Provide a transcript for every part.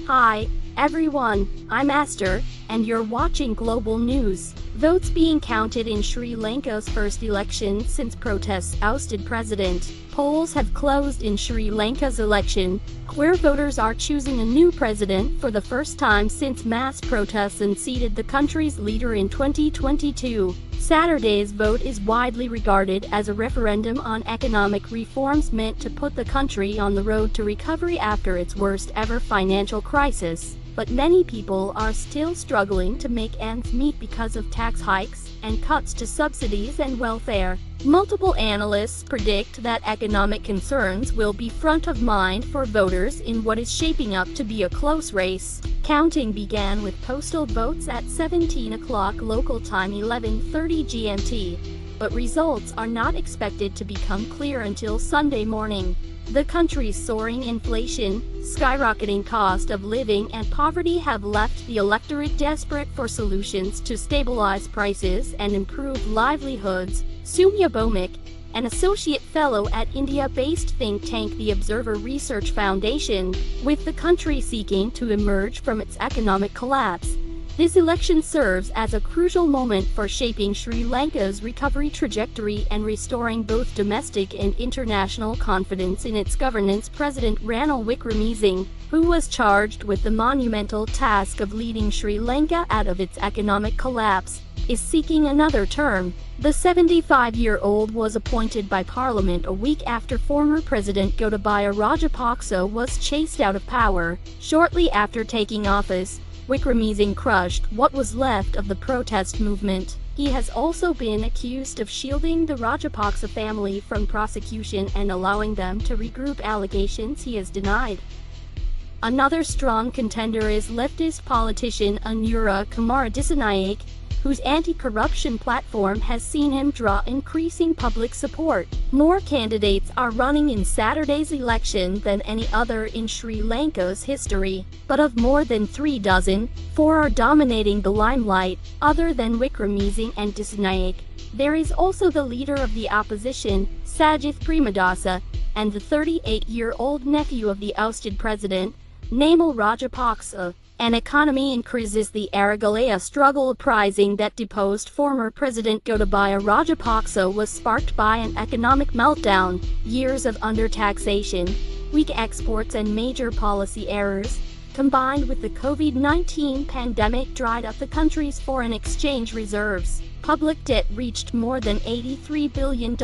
Hi, everyone, I'm Esther, and you're watching Global News. Votes being counted in Sri Lanka's first election since protests ousted president. Polls have closed in Sri Lanka's election, where voters are choosing a new president for the first time since mass protests unseated the country's leader in 2022. Saturday's vote is widely regarded as a referendum on economic reforms meant to put the country on the road to recovery after its worst-ever financial crisis. But many people are still struggling to make ends meet because of tax hikes and cuts to subsidies and welfare. Multiple analysts predict that economic concerns will be front of mind for voters in what is shaping up to be a close race. Counting began with postal votes at 17 o'clock local time 11:30 GMT, but results are not expected to become clear until Sunday morning. The country's soaring inflation, skyrocketing cost of living and poverty have left the electorate desperate for solutions to stabilize prices and improve livelihoods. Soumya Bhowmik, an associate fellow at India-based think tank The Observer Research Foundation, with the country seeking to emerge from its economic collapse. This election serves as a crucial moment for shaping Sri Lanka's recovery trajectory and restoring both domestic and international confidence in its governance. President Ranil Wickremesinghe, who was charged with the monumental task of leading Sri Lanka out of its economic collapse, is seeking another term. The 75-year-old was appointed by Parliament a week after former President Gotabaya Rajapaksa was chased out of power. Shortly after taking office, Wickremesinghe crushed what was left of the protest movement. He has also been accused of shielding the Rajapaksa family from prosecution and allowing them to regroup allegations he has denied. Another strong contender is leftist politician Anura Kumara Dissanayake, whose anti-corruption platform has seen him draw increasing public support. More candidates are running in Saturday's election than any other in Sri Lanka's history, but of more than 3 dozen, 4 are dominating the limelight. Other than Wickremesinghe and Dissanayake, there is also the leader of the opposition, Sajith Premadasa, and the 38-year-old nephew of the ousted president, Namal Rajapaksa. An economy in crisis. The Aragalaya struggle uprising that deposed former President Gotabaya Rajapaksa was sparked by an economic meltdown, years of undertaxation, weak exports and major policy errors, combined with the COVID-19 pandemic dried up the country's foreign exchange reserves. Public debt reached more than $83 billion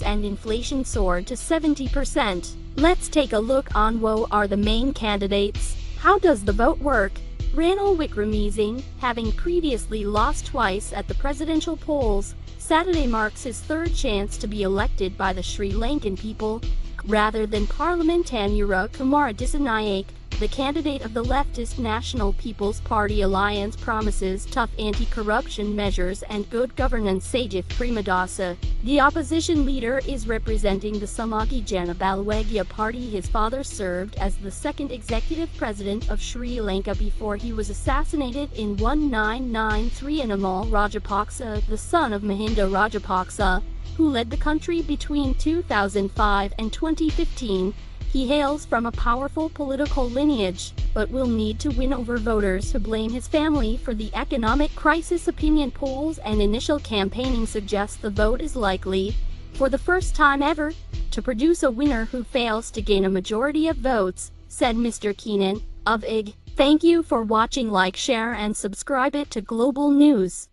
and inflation soared to 70%. Let's take a look on who are the main candidates. How does the vote work? Ranil Wickremesinghe, having previously lost twice at the presidential polls, Saturday marks his third chance to be elected by the Sri Lankan people, rather than Parliament. Anura Kumara Dissanayake, the candidate of the leftist National People's Party alliance, promises tough anti-corruption measures and good governance. Sajith Premadasa, the opposition leader, is representing the Samagi Jana Balawagya party. His father served as the second executive president of Sri Lanka before he was assassinated in 1993. Namal Rajapaksa, the son of Mahinda Rajapaksa, who led the country between 2005 and 2015, he hails from a powerful political lineage, but will need to win over voters who blame his family for the economic crisis. Opinion polls and initial campaigning suggest the vote is likely, for the first time ever, to produce a winner who fails to gain a majority of votes, said Mr. Keenan, of IG. Thank you for watching. Like, share and subscribe it to Global News.